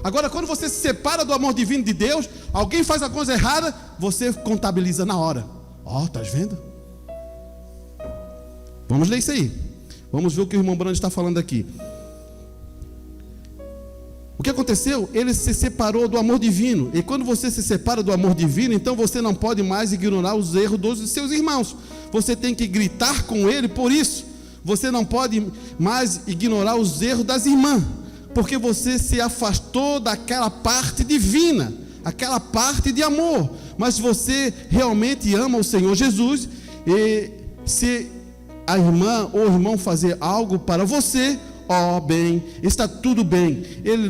Agora, quando você se separa do amor divino de Deus, alguém faz a coisa errada, você contabiliza na hora. Ó, tá vendo? Vamos ler isso aí. Vamos ver o que o irmão Brando está falando aqui. O que aconteceu? Ele se separou do amor divino. E quando você se separa do amor divino, então você não pode mais ignorar os erros dos seus irmãos. Você tem que gritar com ele por isso. Você não pode mais ignorar os erros das irmãs, porque você se afastou daquela parte divina, aquela parte de amor. Mas se você realmente ama o Senhor Jesus, e se a irmã ou o irmão fazer algo para você, ó, bem, está tudo bem. Ele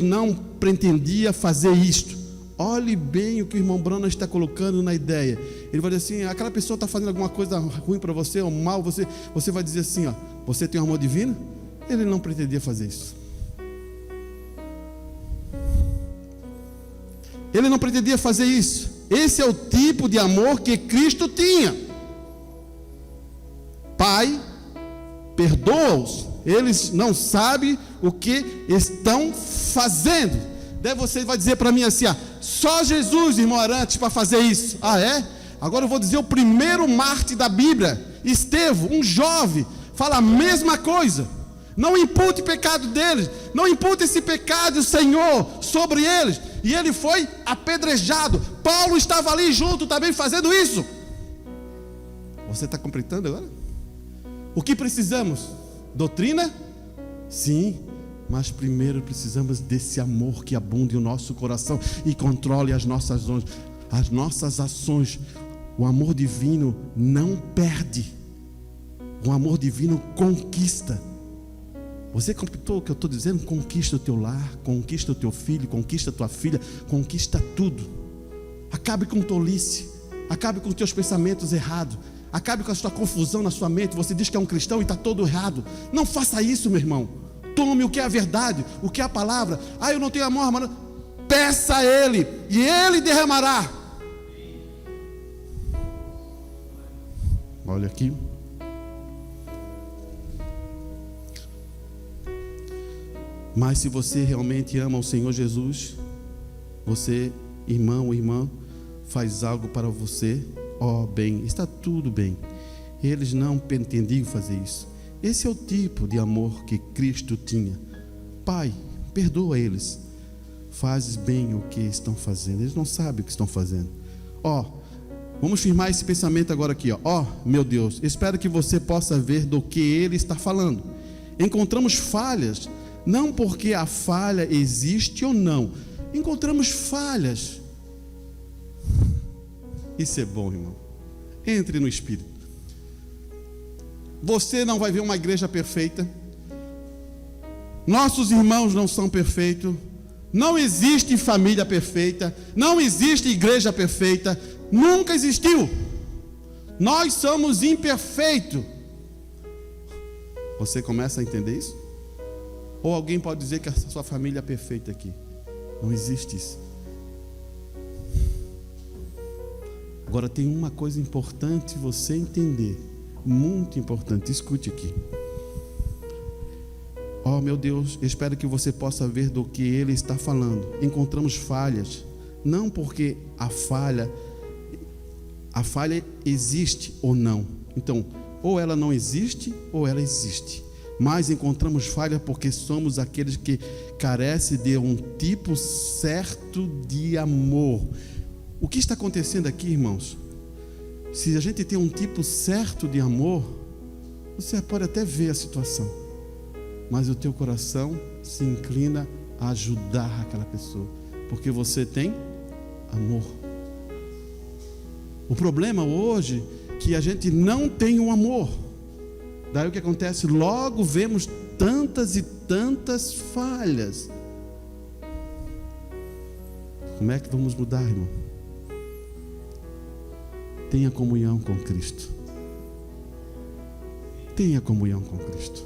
não pretendia fazer isto. Olhe bem o que o irmão Brana está colocando na ideia. Ele vai dizer assim, aquela pessoa está fazendo alguma coisa ruim para você, ou mal, você vai dizer assim, ó, você tem um amor divino? Ele não pretendia fazer isso. Ele não pretendia fazer isso. Esse é o tipo de amor que Cristo tinha. Pai, perdoa-os, eles não sabem o que estão fazendo. Daí você vai dizer para mim assim, só Jesus, irmão Arantes, para fazer isso. Ah, é? Agora eu vou dizer o primeiro mártir da Bíblia, Estevão, um jovem, fala a mesma coisa. Não impute o pecado deles, não impute esse pecado do Senhor sobre eles. E ele foi apedrejado. Paulo estava ali junto também fazendo isso. Você está compreendendo agora? O que precisamos? Doutrina? Sim, mas primeiro precisamos desse amor que abunde o nosso coração e controle as nossas ações. O amor divino não perde. O amor divino conquista. Você compreendeu o que eu estou dizendo? Conquista o teu lar, conquista o teu filho, conquista a tua filha, conquista tudo. Acabe com tolice, acabe com os teus pensamentos errados, acabe com a sua confusão na sua mente. Você diz que é um cristão e está todo errado. Não faça isso, meu irmão. Tome o que é a verdade, o que é a palavra. Eu não tenho amor, mano. Peça a Ele e Ele derramará. Olha aqui. Mas se você realmente ama o Senhor Jesus, você, irmão ou irmã, faz algo para você, bem, está tudo bem. Eles não pretendiam fazer isso. Esse é o tipo de amor que Cristo tinha. Pai, perdoa eles. Fazes bem o que estão fazendo. Eles não sabem o que estão fazendo. Vamos firmar esse pensamento agora aqui. Meu Deus, espero que você possa ver do que ele está falando. Encontramos falhas, não porque a falha existe ou não. Encontramos falhas. Isso é bom, irmão. Entre no Espírito. Você não vai ver uma igreja perfeita. Nossos irmãos não são perfeitos. Não existe família perfeita. Não existe igreja perfeita. nunca existiu. Nós somos imperfeitos. Você começa a entender isso? Ou alguém pode dizer que a sua família é perfeita aqui? Não existe isso. Agora tem uma coisa importante você entender, muito importante, escute aqui. Oh meu Deus, espero que você possa ver do que ele está falando. Encontramos falhas, não porque a falha existe ou não. Então, ou ela não existe ou ela existe. Mas encontramos falha porque somos aqueles que carecem de um tipo certo de amor. O que está acontecendo aqui, irmãos? Se a gente tem um tipo certo de amor, você pode até ver a situação, mas o teu coração se inclina a ajudar aquela pessoa, porque você tem amor. O problema hoje é que a gente não tem um amor. Daí o que acontece? Logo vemos tantas e tantas falhas. Como é que vamos mudar, irmão? Tenha comunhão com Cristo. Tenha comunhão com Cristo.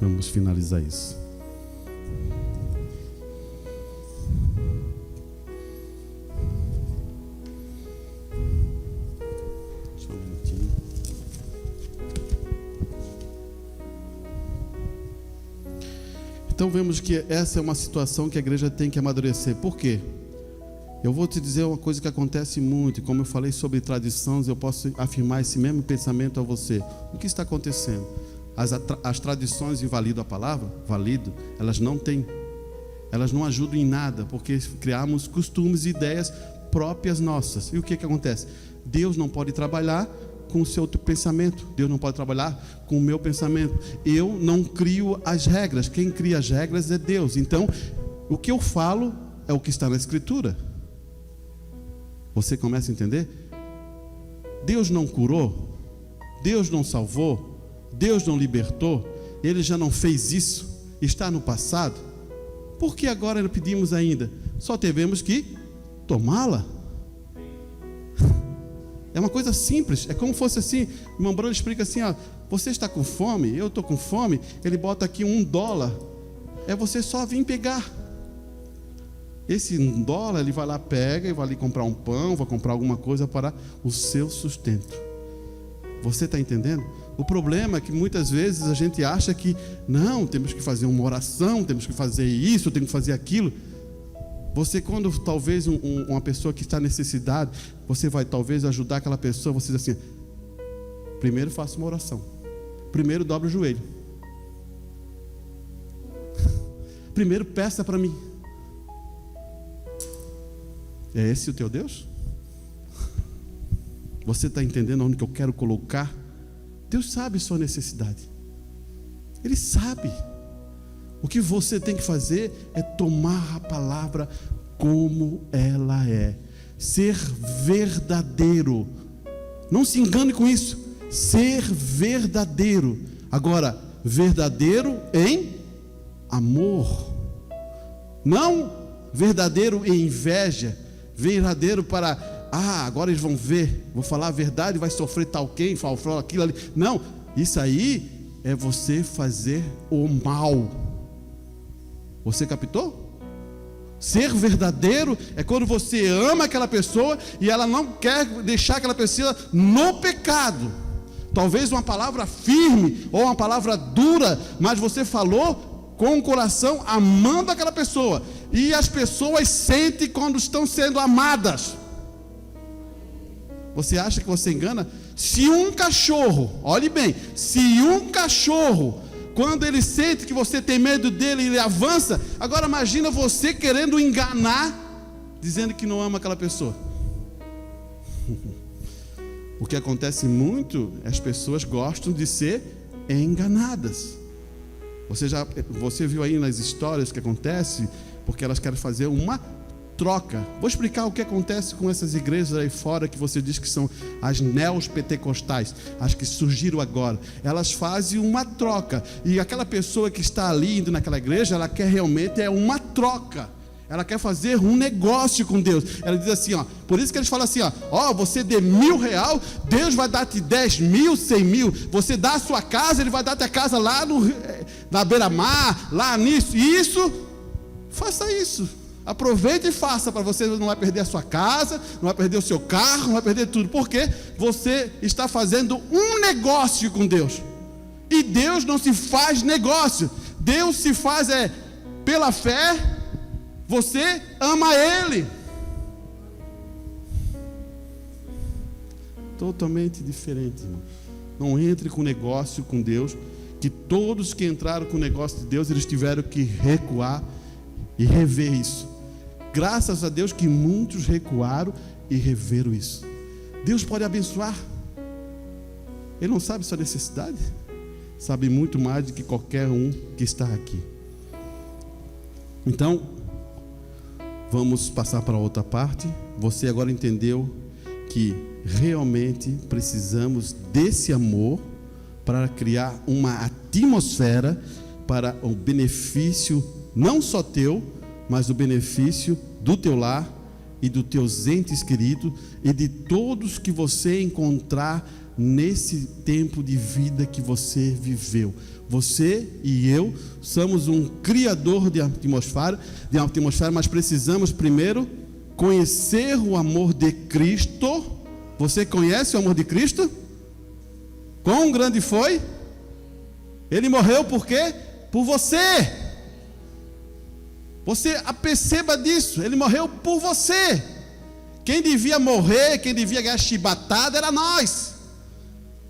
Vamos finalizar isso. Só um minutinho. Então vemos que essa é uma situação que a igreja tem que amadurecer. Por quê? Eu vou te dizer uma coisa que acontece muito, e como eu falei sobre tradições, eu posso afirmar esse mesmo pensamento a você. O que está acontecendo? As tradições invalidam a palavra? Valido. Elas não ajudam em nada, porque criamos costumes e ideias próprias nossas. E o que acontece? Deus não pode trabalhar com o seu pensamento. Deus não pode trabalhar com o meu pensamento. Eu não crio as regras. Quem cria as regras é Deus. Então, o que eu falo é o que está na Escritura. Você começa a entender? Deus não curou, Deus não salvou, Deus não libertou, Ele já não fez isso, está no passado. Por que agora pedimos ainda? Só tivemos que tomá-la. É uma coisa simples, é como fosse assim. O irmão Bruno explica assim, ó, você está com fome, eu estou com fome, ele bota aqui $1, é você só vir pegar. Esse $1, ele vai lá, pega e vai ali comprar um pão, vai comprar alguma coisa para o seu sustento. Você está entendendo? O problema é que muitas vezes a gente acha que não, temos que fazer uma oração, temos que fazer isso, temos que fazer aquilo. Você, quando talvez uma pessoa que está em necessidade, você vai talvez ajudar aquela pessoa, você diz assim, primeiro faça uma oração, primeiro dobre o joelho, primeiro peça para mim. É esse o teu Deus? Você está entendendo onde que eu quero colocar? Deus sabe sua necessidade, Ele sabe. O que você tem que fazer é tomar a palavra como ela é, ser verdadeiro. Não se engane com isso, ser verdadeiro. Agora, verdadeiro em amor, não verdadeiro em inveja, verdadeiro para, agora eles vão ver, vou falar a verdade, vai sofrer tal quem, falou aquilo ali. Não, isso aí é você fazer o mal. Você captou? Ser verdadeiro é quando você ama aquela pessoa e ela não quer deixar aquela pessoa no pecado. Talvez uma palavra firme ou uma palavra dura, mas você falou com o coração amando aquela pessoa. E as pessoas sentem quando estão sendo amadas. Você acha que você engana? Se um cachorro, olhe bem, se um cachorro, quando ele sente que você tem medo dele, ele avança. Agora imagina você querendo enganar, dizendo que não ama aquela pessoa. O que acontece muito, as pessoas gostam de ser enganadas. Você viu aí nas histórias o que acontece, porque elas querem fazer uma troca. Vou explicar o que acontece com essas igrejas aí fora, que você diz que são as neopentecostais, as que surgiram agora. Elas fazem uma troca, e aquela pessoa que está ali indo naquela igreja, ela quer realmente uma troca. Ela quer fazer um negócio com Deus. Ela diz assim, ó, por isso que eles falam assim, ó, você dê R$1.000, Deus vai dar-te 10.000, 100.000. Você dá a sua casa, Ele vai dar-te a casa lá na beira-mar, lá nisso. E isso, faça isso. Aproveite e faça, para você não vai perder a sua casa, não vai perder o seu carro, não vai perder tudo. Porque você está fazendo um negócio com Deus. E Deus não se faz negócio. Deus se faz pela fé. Você ama Ele. Totalmente diferente, irmão. Não entre com negócio com Deus, que todos que entraram com o negócio de Deus, eles tiveram que recuar e rever isso. Graças a Deus que muitos recuaram e reveram isso. Deus pode abençoar. Ele não sabe sua necessidade, sabe muito mais do que qualquer um que está aqui. Então, vamos passar para outra parte. Você agora entendeu que realmente precisamos desse amor para criar uma atmosfera para o benefício não só teu, mas o benefício do teu lar e dos teus entes queridos e de todos que você encontrar nesse tempo de vida que você viveu. Você e eu somos um criador de atmosfera, mas precisamos primeiro conhecer o amor de Cristo. Você conhece o amor de Cristo? Quão grande foi? Ele morreu por quê? Por você. Você perceba disso. Ele morreu por você. Quem devia morrer, quem devia ganhar chibatada era nós.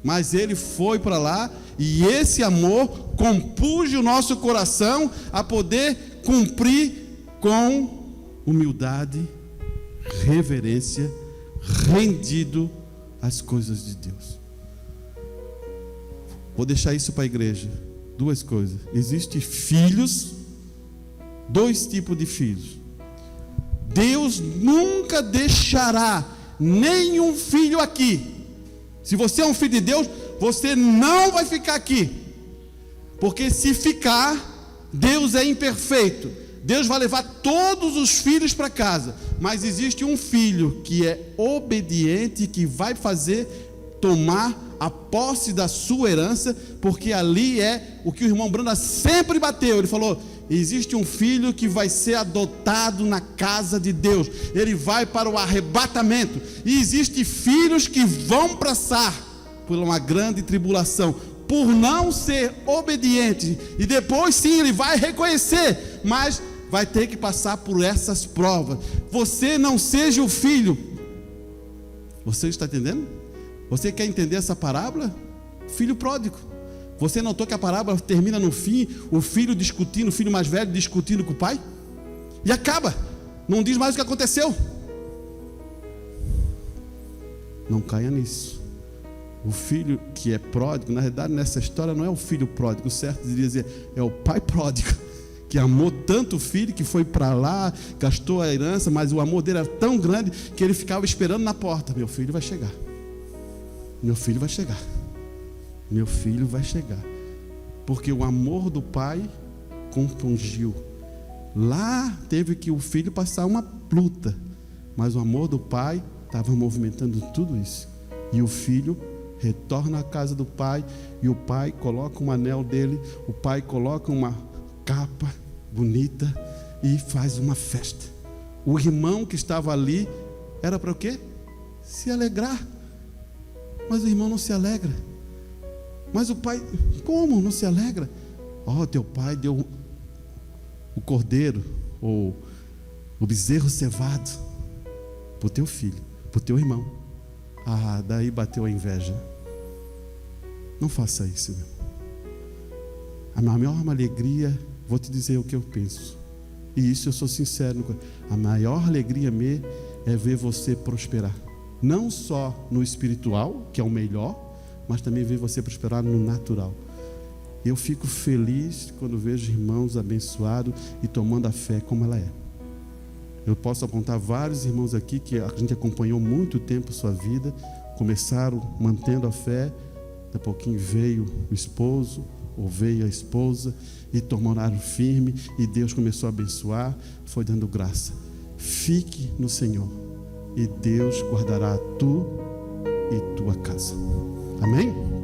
Mas Ele foi para lá, e esse amor compunge o nosso coração a poder cumprir com humildade, reverência, rendido às coisas de Deus. Vou deixar isso para a igreja. Duas coisas. Existem filhos, dois tipos de filhos. Deus nunca deixará nenhum filho aqui. Se você é um filho de Deus, você não vai ficar aqui. Porque se ficar, Deus é imperfeito. Deus vai levar todos os filhos para casa. Mas existe um filho que é obediente, que vai tomar a posse da sua herança, porque ali é o que o irmão Branda sempre bateu. Ele falou: existe um filho que vai ser adotado na casa de Deus. Ele vai para o arrebatamento. E existem filhos que vão passar por uma grande tribulação, por não ser obediente. E depois sim, ele vai reconhecer, mas vai ter que passar por essas provas. Você não seja o filho. Você está entendendo? Você quer entender essa parábola? Filho pródigo. Você notou que a parábola termina no fim, o filho discutindo, o filho mais velho discutindo com o pai? E acaba, não diz mais o que aconteceu. Não caia nisso. O filho que é pródigo, na verdade nessa história não é o filho pródigo, o certo deveria dizer, é o pai pródigo, que amou tanto o filho, que foi para lá, gastou a herança, mas o amor dele era tão grande, que ele ficava esperando na porta. Meu filho vai chegar. Meu filho vai chegar. Meu filho vai chegar. Porque o amor do pai compungiu. Lá teve que o filho passar uma luta, mas o amor do pai estava movimentando tudo isso. E o filho retorna à casa do pai, e o pai coloca um anel dele, o pai coloca uma capa bonita e faz uma festa. O irmão que estava ali era para o quê? Se alegrar. Mas o irmão não se alegra. Mas o pai, como não se alegra? Teu pai deu o cordeiro, ou o bezerro cevado, para o teu filho, para o teu irmão. Daí bateu a inveja. Não faça isso, meu. A maior alegria, vou te dizer o que eu penso, e isso eu sou sincero. A maior alegria minha é ver você prosperar. Não só no espiritual, que é o melhor, mas também ver você prosperar no natural. Eu fico feliz quando vejo irmãos abençoados e tomando a fé como ela é. Eu posso apontar vários irmãos aqui que a gente acompanhou muito tempo sua vida, começaram mantendo a fé, daqui a pouquinho veio o esposo, ou veio a esposa e tornaram firme, e Deus começou a abençoar, foi dando graça. Fique no Senhor, e Deus guardará tu e tua casa. Amém?